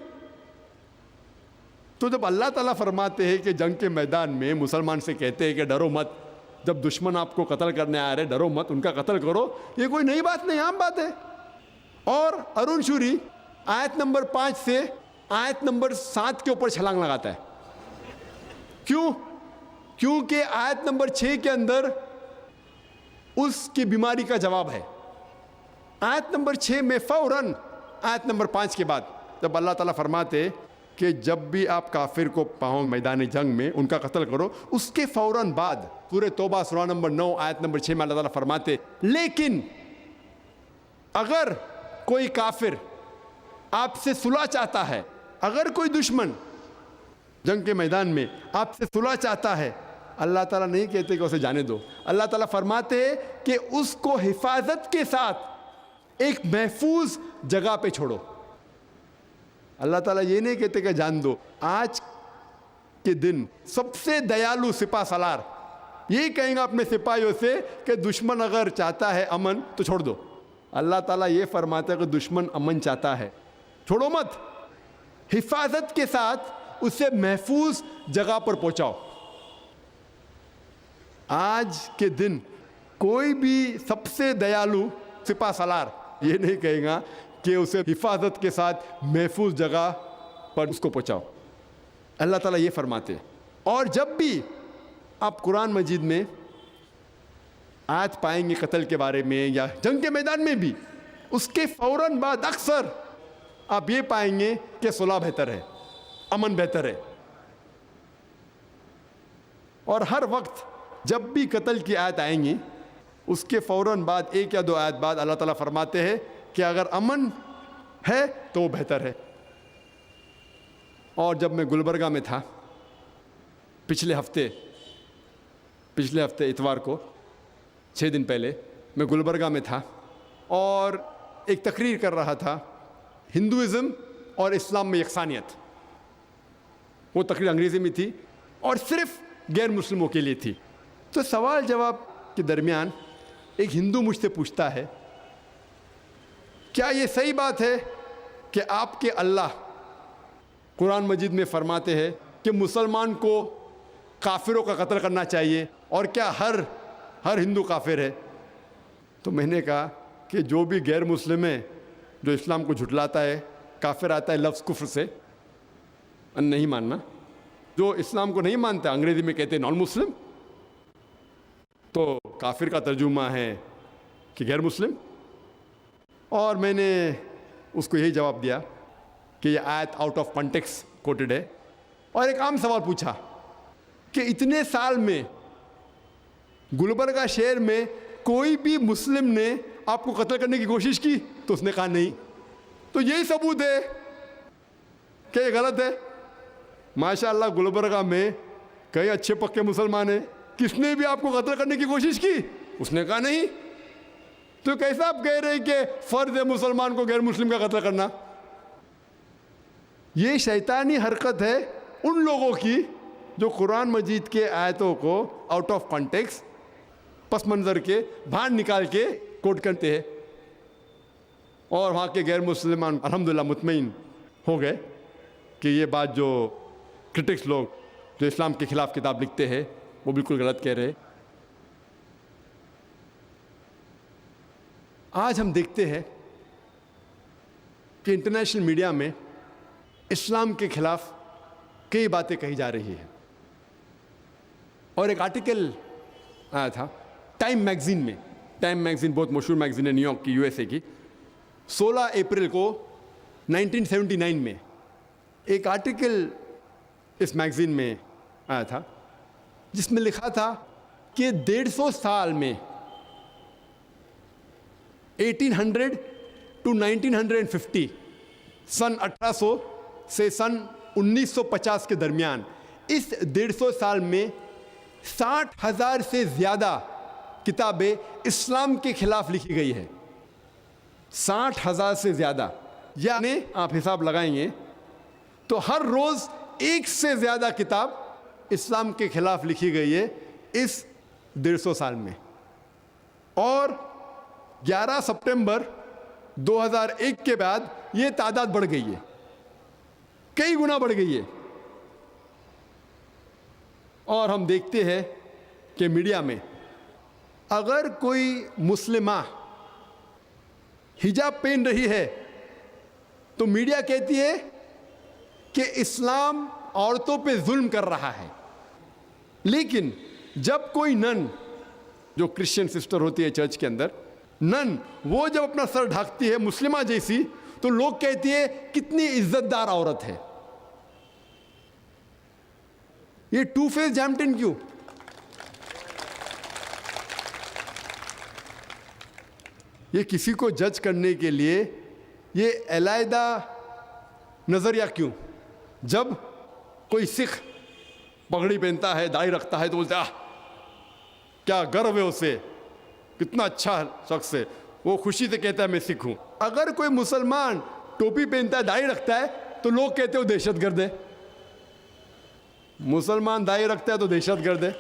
تو جب اللہ تعالیٰ فرماتے ہیں کہ جنگ کے میدان میں مسلمان سے کہتے ہیں کہ ڈرو مت، جب دشمن آپ کو قتل کرنے آ رہے ڈرو مت، ان کا قتل کرو، یہ کوئی نئی بات نہیں، عام بات ہے۔ اور ارون شوری آیت نمبر 5 سے آیت نمبر 7 کے اوپر چھلانگ لگاتا ہے۔ کیوں؟ کیونکہ آیت نمبر 6 کے اندر اس کی بیماری کا جواب ہے۔ آیت نمبر 6 میں فوراً آیت نمبر 5 کے بعد جب اللہ تعالیٰ فرماتے کہ جب بھی آپ کافر کو پاؤں میدان جنگ میں ان کا قتل کرو، اس کے فوراً بعد سورہ توبہ سورہ نمبر 9 آیت نمبر 6 میں اللہ تعالیٰ فرماتے لیکن اگر کوئی کافر آپ سے صلح چاہتا ہے، اگر کوئی دشمن جنگ کے میدان میں آپ سے صلح چاہتا ہے، اللہ تعالیٰ نہیں کہتے کہ اسے جانے دو، اللہ تعالیٰ فرماتے ہیں کہ اس کو حفاظت کے ساتھ ایک محفوظ جگہ پہ چھوڑو۔ اللہ تعالیٰ یہ نہیں کہتے کہ جان دو۔ آج کے دن سب سے دیالو سپاہ سالار یہی کہیں گا اپنے سپاہیوں سے کہ دشمن اگر چاہتا ہے امن تو چھوڑ دو۔ اللہ تعالیٰ یہ فرماتا ہے کہ دشمن امن چاہتا ہے، چھوڑو مت، حفاظت کے ساتھ اسے محفوظ جگہ پر پہنچاؤ۔ آج کے دن کوئی بھی سب سے دیالو سپاہ سالار یہ نہیں کہے گا کہ اسے حفاظت کے ساتھ محفوظ جگہ پر اس کو پہنچاؤ۔ اللہ تعالیٰ یہ فرماتے ہیں۔ اور جب بھی آپ قرآن مجید میں آیت پائیں گے قتل کے بارے میں یا جنگ کے میدان میں بھی، اس کے فوراً بعد اکثر آپ یہ پائیں گے کہ صلح بہتر ہے، امن بہتر ہے۔ اور ہر وقت جب بھی قتل کی آیت آئیں گی اس کے فوراً بعد 1 یا 2 آیت بعد اللہ تعالیٰ فرماتے ہیں کہ اگر امن ہے تو وہ بہتر ہے۔ اور جب میں گلبرگہ میں تھا پچھلے ہفتے اتوار کو 6 دن پہلے میں گلبرگہ میں تھا اور ایک تقریر کر رہا تھا، ہندوازم اور اسلام میں یکسانیت۔ وہ تقریر انگریزی میں تھی اور صرف غیر مسلموں کے لیے تھی۔ تو سوال جواب کے درمیان ایک ہندو مجھ سے پوچھتا ہے، کیا یہ صحیح بات ہے کہ آپ کے اللہ قرآن مجید میں فرماتے ہیں کہ مسلمان کو کافروں کا قتل کرنا چاہیے، اور کیا ہر ہندو کافر ہے؟ تو میں نے کہا کہ جو بھی غیر مسلم ہے، جو اسلام کو جھٹلاتا ہے، کافر آتا ہے لفظ کفر سے، نہیں ماننا، جو اسلام کو نہیں مانتا انگریزی میں کہتے ہیں نان مسلم، تو کافر کا ترجمہ ہے کہ غیر مسلم۔ اور میں نے اس کو یہی جواب دیا کہ یہ آیت آؤٹ آف کانٹیکسٹ کوٹڈ ہے، اور ایک عام سوال پوچھا کہ اتنے سال میں گلبرگہ شہر میں کوئی بھی مسلم نے آپ کو قتل کرنے کی کوشش کی؟ تو اس نے کہا نہیں۔ تو یہی ثبوت ہے کہ یہ غلط ہے۔ ماشاءاللہ گلبرگہ میں کئی اچھے پکے مسلمان ہیں، کس نے بھی آپ کو قتل کرنے کی کوشش کی؟ اس نے کہا نہیں۔ تو کیسا آپ کہہ رہے ہیں کہ فرض ہے مسلمان کو غیر مسلم کا قتل کرنا؟ یہ شیطانی حرکت ہے ان لوگوں کی جو قرآن مجید کے آیتوں کو آؤٹ آف کانٹیکسٹ، پس منظر کے باہر نکال کے کوٹ کرتے ہیں، اور وہاں کے غیر مسلمان الحمدللہ مطمئن ہو گئے کہ یہ بات جو کرٹکس لوگ جو اسلام کے خلاف کتاب لکھتے ہیں وہ بالکل غلط کہہ رہے۔ آج ہم دیکھتے ہیں کہ انٹرنیشنل میڈیا میں اسلام کے خلاف کئی باتیں کہی جا رہی ہیں، اور ایک آرٹیکل آیا تھا ٹائم میگزین میں۔ ٹائم میگزین بہت مشہور میگزین ہے نیو یارک کی، یو ایس اے کی۔ 16 اپریل کو 1979 میں ایک آرٹیکل اس میگزین میں آیا تھا جس میں لکھا تھا کہ 150 سال میں 1800 to 1950 سن 1800 سے سن 1950 کے درمیان اس 150 سال میں 60,000 سے زیادہ کتابیں اسلام کے خلاف لکھی گئی ہے۔ 60,000 سے زیادہ، یعنی آپ حساب لگائیں گے تو ہر روز ایک سے زیادہ کتاب اسلام کے خلاف لکھی گئی ہے اس 150 سال میں۔ اور 11 سپٹمبر 2001 کے بعد یہ تعداد بڑھ گئی ہے، کئی گنا بڑھ گئی ہے۔ اور ہم دیکھتے ہیں کہ میڈیا میں اگر کوئی مسلمہ حجاب پہن رہی ہے تو میڈیا کہتی ہے کہ اسلام عورتوں پہ ظلم کر رہا ہے، لیکن جب کوئی نن جو کرسچن سسٹر ہوتی ہے چرچ کے اندر، نن وہ جب اپنا سر ڈھانکتی ہے مسلمہ جیسی، تو لوگ کہتی ہے کتنی عزت دار عورت ہے۔ یہ ٹو فیس جیمٹن کیوں؟ یہ کسی کو جج کرنے کے لیے یہ علیحدہ نظریہ کیوں؟ جب کوئی سکھ پگڑی پہنتا ہے، داڑھی رکھتا ہے، تو بولتے آہ کیا گرو ہے اسے، کتنا اچھا شخص ہے، وہ خوشی سے کہتا ہے میں سکھ ہوں۔ اگر کوئی مسلمان ٹوپی پہنتا ہے، داڑھی رکھتا ہے، تو لوگ کہتے ہو دہشت گرد ہے۔ مسلمان داڑھی رکھتا ہے تو دہشت گرد ہے،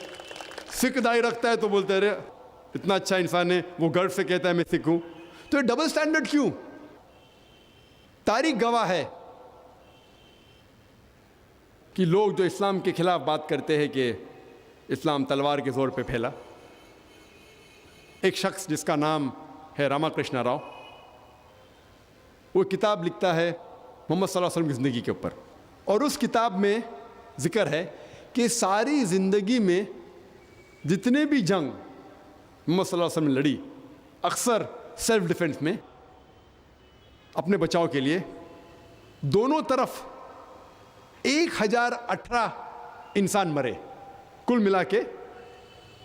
سکھ داڑھی رکھتا ہے تو بولتے رہے اتنا اچھا انسان ہے، وہ گرو سے کہتا ہے میں سکھ ہوں۔ تو یہ ڈبل سٹینڈرڈ کیوں؟ تاریخ گواہ ہے کہ لوگ جو اسلام کے خلاف بات کرتے ہیں کہ اسلام تلوار کے زور پہ پھیلا۔ ایک شخص جس کا نام ہے راما کرشنا راؤ، وہ کتاب لکھتا ہے محمد صلی اللہ علیہ وسلم کی زندگی کے اوپر، اور اس کتاب میں ذکر ہے کہ ساری زندگی میں جتنے بھی جنگ محمد صلی اللہ علیہ وسلم نے لڑی، اکثر سیلف ڈیفنس میں، اپنے بچاؤ کے لیے، دونوں طرف 1018 انسان مرے، کل ملا کے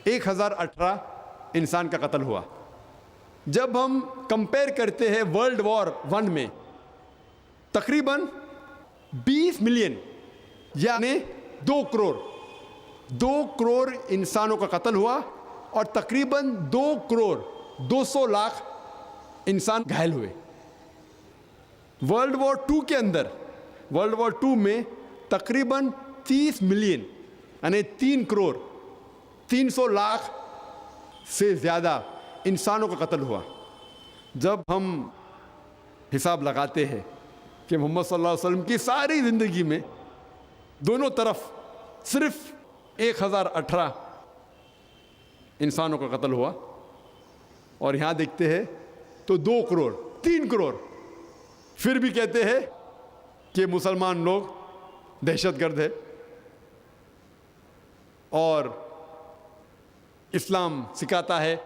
1018 انسان کا قتل ہوا۔ جب ہم کمپیئر کرتے ہیں ورلڈ وار 1 میں تقریباً 20 ملین یعنی 2 کروڑ انسانوں کا قتل ہوا، اور تقریباً 2 کروڑ 200 لاکھ انسان گھائل ہوئے۔ ورلڈ وار 2 کے اندر، ورلڈ وار 2 میں تقریباً 30 ملین یعنی 3 کروڑ 300 لاکھ سے زیادہ انسانوں کا قتل ہوا۔ جب ہم حساب لگاتے ہیں کہ محمد صلی اللہ علیہ وسلم کی ساری زندگی میں دونوں طرف صرف 1018 انسانوں کا قتل ہوا، اور یہاں دیکھتے ہیں تو 2 کروڑ 3 کروڑ، پھر بھی کہتے ہیں کہ مسلمان لوگ دہشت گرد ہے، اور اسلام سکھاتا ہے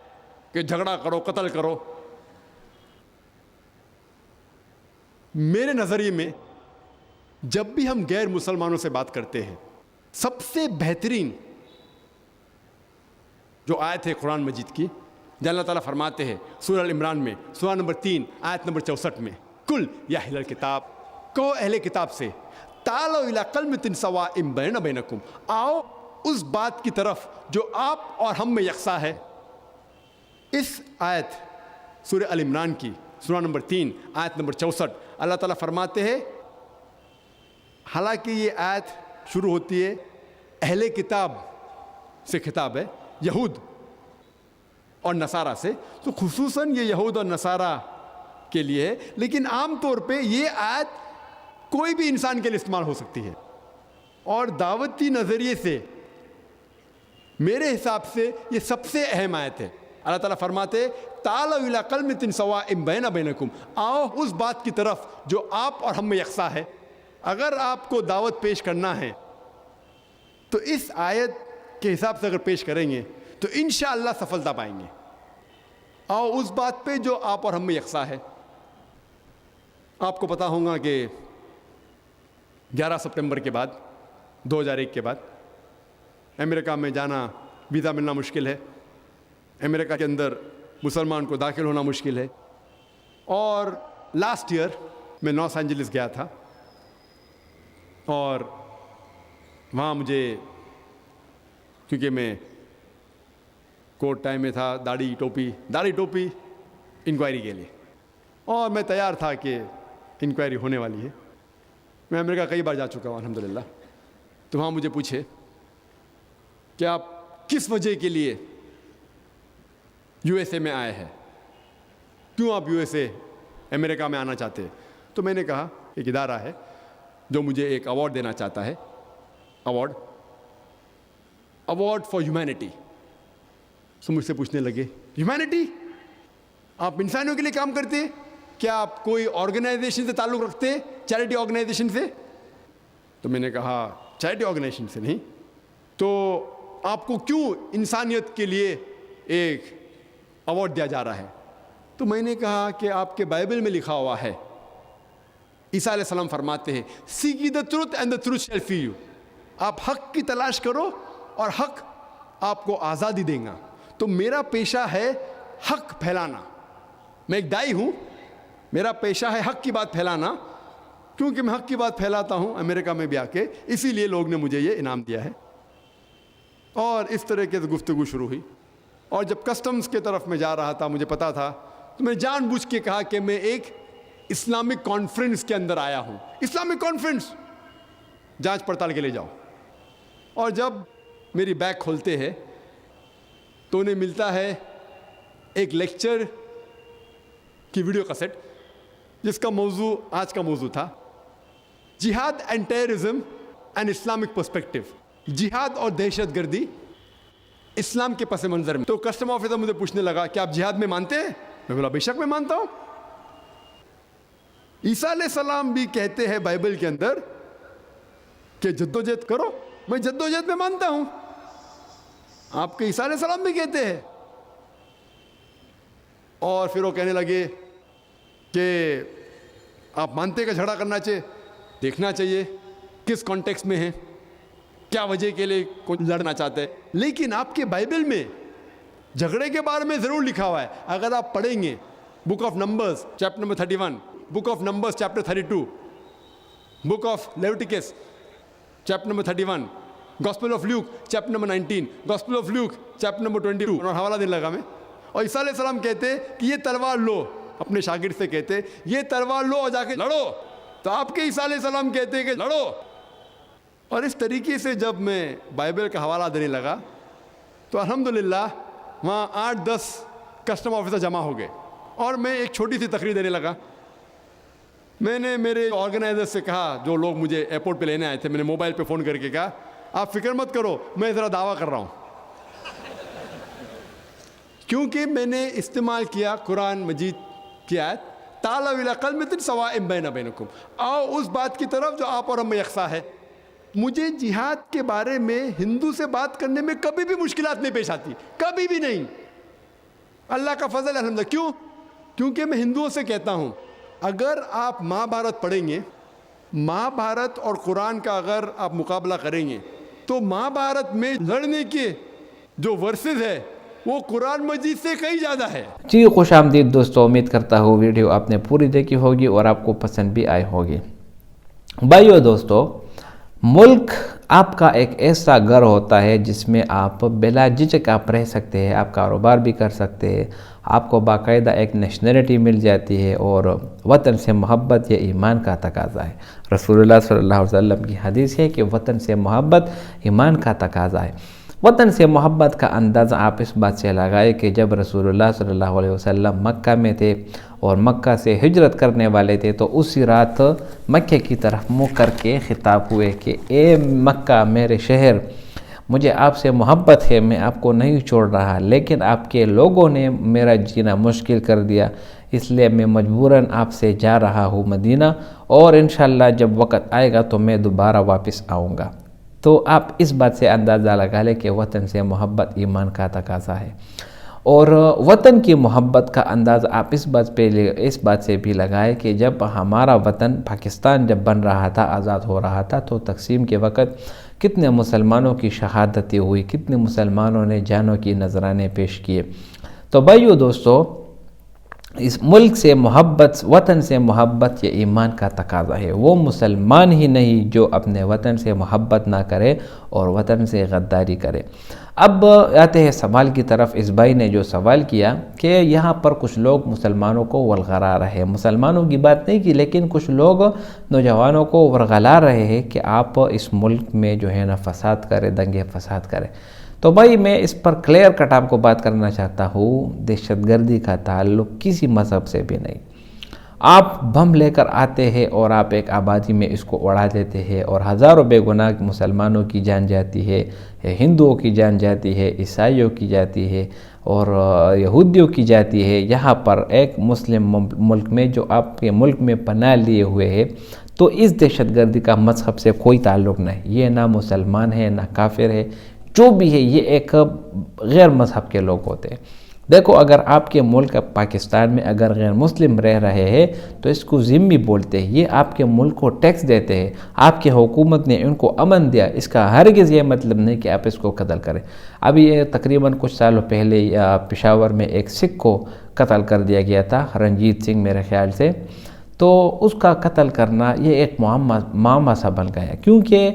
کہ جھگڑا کرو، قتل کرو۔ میرے نظریے میں جب بھی ہم غیر مسلمانوں سے بات کرتے ہیں، سب سے بہترین جو آیت ہے قرآن مجید کی، جو اللہ تعالیٰ فرماتے ہیں سورہ عمران میں سورہ نمبر 3 آیت نمبر 64 میں، کل یا اہل الکتاب، کہو اہل کتاب سے، تعالوا الی کلمۃ سواء بیننا بینکم، آؤ اس بات کی طرف جو آپ اور ہم میں یکساں ہے۔ اس آیت سورہ عمران کی سورہ نمبر 3 آیت نمبر 64 اللہ تعالیٰ فرماتے ہیں، حالانکہ یہ آیت شروع ہوتی ہے اہل کتاب سے، خطاب ہے یہود اور نصارہ سے، تو خصوصاً یہ یہود اور نصارہ کے لیے ہے، لیکن عام طور پہ یہ آیت کوئی بھی انسان کے لیے استعمال ہو سکتی ہے، اور دعوتی نظریے سے میرے حساب سے یہ سب سے اہم آیت ہے۔ اللہ تعالیٰ فرماتے تعالوا الی کلمۃ سواء بیننا بینکم، آؤ اس بات کی طرف جو آپ اور ہم میں یکساں ہے۔ اگر آپ کو دعوت پیش کرنا ہے تو اس آیت کے حساب سے اگر پیش کریں گے تو انشاءاللہ سفلتا پائیں گے۔ آؤ اس بات پہ جو آپ اور ہم میں یکساں ہے۔ آپ کو پتا ہوگا کہ 11 سپٹمبر کے بعد 2001 کے بعد امریکہ میں جانا، ویزا ملنا مشکل ہے، امریکہ کے اندر مسلمان کو داخل ہونا مشکل ہے، اور لاسٹ ایئر میں لاس اینجلس گیا تھا، اور وہاں مجھے، کیونکہ میں کوٹ ٹائم میں تھا، داڑھی ٹوپی انکوائری کے لیے، اور میں تیار تھا کہ انکوائری ہونے والی ہے۔ میں امریکہ کئی بار جا چکا ہوں الحمدللہ۔ تو وہاں مجھے پوچھے کہ آپ کس وجہ کے لیے یو ایس اے میں آئے ہیں، کیوں آپ یو ایس اے امریکہ میں آنا چاہتے ہیں؟ تو میں نے کہا ایک ادارہ ہے جو مجھے ایک ایوارڈ دینا چاہتا ہے، ایوارڈ فار ہیومینٹی۔ تو مجھ سے پوچھنے لگے ہیومینٹی، آپ انسانوں کے لیے کام کرتے ہیں؟ کیا آپ کوئی آرگنائزیشن سے تعلق رکھتے ہیں، چیریٹی آرگنائزیشن سے؟ تو میں نے کہا چیریٹی آرگنائزیشن سے نہیں۔ تو آپ کو کیوں انسانیت کے لیے ایک ایوارڈ دیا جا رہا ہے؟ تو میں نے کہا کہ آپ کے بائبل میں لکھا ہوا ہے، عیسیٰ علیہ السلام فرماتے ہیں seek the truth and the truth shall free you, آپ حق کی تلاش کرو اور حق آپ کو آزادی دے گا۔ تو میرا پیشہ ہے حق پھیلانا، میں ایک دائی ہوں، میرا پیشہ ہے حق کی بات پھیلانا، کیونکہ میں حق کی بات پھیلاتا ہوں امریکہ میں بھی آ کے، اسی لیے لوگ نے مجھے یہ انعام دیا ہے۔ اور اس طرح کی گفتگو شروع ہوئی، اور جب کسٹمز کے طرف میں جا رہا تھا، مجھے پتا تھا، تو میں جان بوجھ کے کہا کہ میں ایک اسلامک کانفرنس کے اندر آیا ہوں۔ اسلامک کانفرنس، جانچ پڑتال کے لے جاؤ۔ اور جب میری بیگ کھولتے ہیں تو انہیں ملتا ہے ایک لیکچر کی ویڈیو کیسٹ، جس کا موضوع آج کا موضوع تھا جہاد and terrorism and Islamic perspective, جہاد اور دہشت گردی اسلام کے پس منظر میں۔ تو کسٹم آفیسر مجھے پوچھنے لگا کہ آپ جہاد میں مانتے ہیں؟ میں بولا بے شک میں مانتا ہوں۔ عیسیٰ علیہ السلام بھی کہتے ہیں بائبل کے اندر کہ جدوجہد کرو، میں جدوجہد میں مانتا ہوں، آپ کے عیسیٰ علیہ السلام بھی کہتے ہیں۔ اور پھر وہ کہنے لگے کہ آپ مانتے کہ جھگڑا کرنا چاہیے، دیکھنا چاہیے کس کانٹیکس میں ہے، کیا وجہ کے لیے کوئی لڑنا چاہتے ہیں، لیکن آپ کے بائبل میں جھگڑے کے بارے میں ضرور لکھا ہوا ہے۔ اگر آپ پڑھیں گے book of Numbers chapter number 31، book of Numbers chapter 32، book of Leviticus chapter number 31، gospel of Luke chapter number 19، gospel of Luke chapter number 22، اور حوالہ دینے لگا میں۔ اور عیسیٰ علیہ السلام کہتے کہ یہ تلوار لو، اپنے شاگرد سے کہتے یہ تلوار لو اور جا کے لڑو، تو آپ کے عیسیٰ علیہ السلام کہتے کہ لڑو۔ اور اس طریقے سے جب میں بائبل کا حوالہ دینے لگا تو الحمدللہ وہاں 8-10 کسٹم آفیسر جمع ہو گئے، اور میں ایک چھوٹی سی تقریر دینے لگا۔ میں نے میرے آرگنائزر سے کہا، جو لوگ مجھے ایئرپورٹ پہ لینے آئے تھے، میں نے موبائل پہ فون کر کے کہا آپ فکر مت کرو، میں ذرا دعویٰ کر رہا ہوں، کیونکہ میں نے استعمال کیا قرآن مجید کی آیت تعالوا الی کلمۃ سواء بیننا بینکم، آؤ اس بات کی طرف جو آپ اور ہم میں یکساں ہے۔ مجھے جہاد کے بارے میں ہندو سے بات کرنے میں کبھی بھی مشکلات نہیں پیش آتی، کبھی بھی نہیں، اللہ کا فضل الحمدللہ۔ کیوں؟ کیونکہ میں ہندوؤں سے کہتا ہوں اگر آپ مہابھارت پڑھیں گے، مہابھارت اور قرآن کا اگر آپ مقابلہ کریں گے تو مہابھارت میں لڑنے کے جو ورسز ہے وہ قرآن مجید سے کئی زیادہ ہے۔ جی خوش آمدید دوستو، امید کرتا ہوں ویڈیو آپ نے پوری دیکھی ہوگی اور آپ کو پسند بھی آئی ہوگی۔ بھائیو دوستو، ملک آپ کا ایک ایسا گھر ہوتا ہے جس میں آپ بلا جھجک آپ رہ سکتے ہیں، آپ کاروبار بھی کر سکتے ہیں، آپ کو باقاعدہ ایک نیشنلٹی مل جاتی ہے، اور وطن سے محبت یہ ایمان کا تقاضا ہے۔ رسول اللہ صلی اللہ علیہ وسلم کی حدیث ہے کہ وطن سے محبت ایمان کا تقاضا ہے۔ وطن سے محبت کا اندازہ آپ اس بات سے لگائے کہ جب رسول اللہ صلی اللہ علیہ وسلم مکہ میں تھے اور مکہ سے ہجرت کرنے والے تھے تو اسی رات مکہ کی طرف منہ کر کے خطاب ہوئے کہ اے مکہ میرے شہر، مجھے آپ سے محبت ہے، میں آپ کو نہیں چھوڑ رہا، لیکن آپ کے لوگوں نے میرا جینا مشکل کر دیا، اس لیے میں مجبوراً آپ سے جا رہا ہوں مدینہ، اور انشاءاللہ جب وقت آئے گا تو میں دوبارہ واپس آؤں گا۔ تو آپ اس بات سے اندازہ لگا لیں کہ وطن سے محبت ایمان کا تقاضا ہے، اور وطن کی محبت کا اندازہ آپ اس بات سے بھی لگائیں کہ جب ہمارا وطن پاکستان جب بن رہا تھا، آزاد ہو رہا تھا، تو تقسیم کے وقت کتنے مسلمانوں کی شہادتیں ہوئی، کتنے مسلمانوں نے جانوں کی نذرانے پیش کیے۔ تو بھائیو دوستو، اس ملک سے محبت، وطن سے محبت یہ ایمان کا تقاضا ہے۔ وہ مسلمان ہی نہیں جو اپنے وطن سے محبت نہ کرے اور وطن سے غداری کرے۔ اب آتے ہیں سوال کی طرف۔ اس بھائی نے جو سوال کیا کہ یہاں پر کچھ لوگ مسلمانوں کو ورغلا رہے ہیں، مسلمانوں کی بات نہیں کی لیکن کچھ لوگ نوجوانوں کو ورغلا رہے ہیں کہ آپ اس ملک میں جو ہے نا فساد کریں، دنگے فساد کریں۔ تو بھائی میں اس پر کلیئر کٹ آپ کو بات کرنا چاہتا ہوں، دہشت گردی کا تعلق کسی مذہب سے بھی نہیں۔ آپ بم لے کر آتے ہیں اور آپ ایک آبادی میں اس کو اڑا دیتے ہیں اور ہزاروں بے گناہ مسلمانوں کی جان جاتی ہے، ہندوؤں کی جان جاتی ہے، عیسائیوں کی جاتی ہے اور یہودیوں کی جاتی ہے۔ یہاں پر ایک مسلم ملک میں جو آپ کے ملک میں پناہ لیے ہوئے ہیں، تو اس دہشت گردی کا مذہب سے کوئی تعلق نہیں۔ یہ نہ مسلمان ہے نہ کافر ہے، جو بھی ہے یہ ایک غیر مذہب کے لوگ ہوتے ہیں۔ دیکھو، اگر آپ کے ملک پاکستان میں اگر غیر مسلم رہ رہے ہیں تو اس کو ذمہ بولتے ہیں، یہ آپ کے ملک کو ٹیکس دیتے ہیں، آپ کی حکومت نے ان کو امن دیا، اس کا ہرگز یہ مطلب نہیں کہ آپ اس کو قتل کریں۔ ابھی یہ تقریباً کچھ سالوں پہلے پشاور میں ایک سکھ کو قتل کر دیا گیا تھا، رنجیت سنگھ میرے خیال سے، تو اس کا قتل کرنا یہ ایک معمہ سا بن گیا، کیونکہ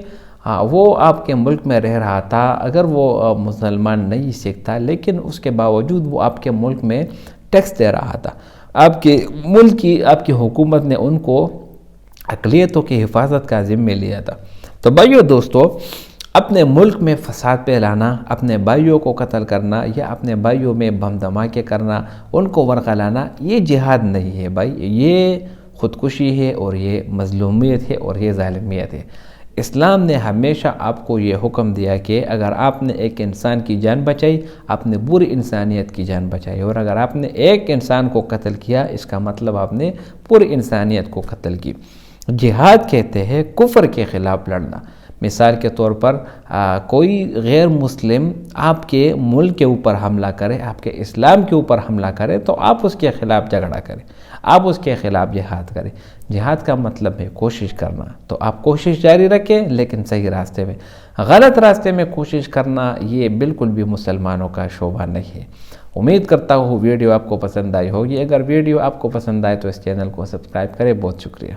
وہ آپ کے ملک میں رہ رہا تھا، اگر وہ مسلمان نہیں سیکھتا لیکن اس کے باوجود وہ آپ کے ملک میں ٹیکس دے رہا تھا۔ آپ کے ملک کی آپ کی حکومت نے ان کو اقلیتوں کی حفاظت کا ذمہ لیا تھا۔ تو بھائیو دوستو، اپنے ملک میں فساد پھیلانا، اپنے بھائیوں کو قتل کرنا یا اپنے بھائیوں میں بم دھماکے کرنا، ان کو ورغلانا، یہ جہاد نہیں ہے بھائی، یہ خودکشی ہے اور یہ مظلومیت ہے اور یہ ظالمیت ہے۔ اسلام نے ہمیشہ آپ کو یہ حکم دیا کہ اگر آپ نے ایک انسان کی جان بچائی، آپ نے پوری انسانیت کی جان بچائی، اور اگر آپ نے ایک انسان کو قتل کیا، اس کا مطلب آپ نے پوری انسانیت کو قتل کی۔ جہاد کہتے ہیں کفر کے خلاف لڑنا۔ مثال کے طور پر کوئی غیر مسلم آپ کے ملک کے اوپر حملہ کرے، آپ کے اسلام کے اوپر حملہ کرے، تو آپ اس کے خلاف جھگڑا کریں، آپ اس کے خلاف جہاد کریں۔ جہاد کا مطلب ہے کوشش کرنا، تو آپ کوشش جاری رکھیں لیکن صحیح راستے میں۔ غلط راستے میں کوشش کرنا یہ بالکل بھی مسلمانوں کا شعبہ نہیں ہے۔ امید کرتا ہوں ویڈیو آپ کو پسند آئی ہوگی۔ اگر ویڈیو آپ کو پسند آئے تو اس چینل کو سبسکرائب کریں۔ بہت شکریہ۔